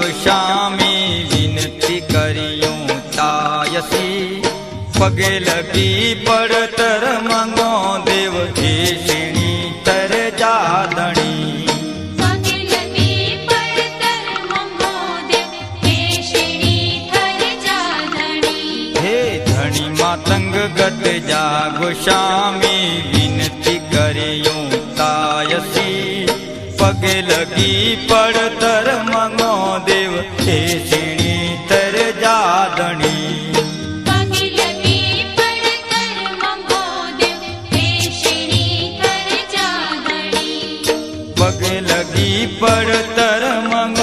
गोस्वामी विनती करियूं तायसी पगे लगी पड़तर मंगो देव हे श्रेणी तर जादणी मातंग गत जा गोस्वामी विनती करियूं तायसी पगे लगी पड़तर मंगो देव हे श्रेणी तर जादणी पगे लगी पड़तर मंगो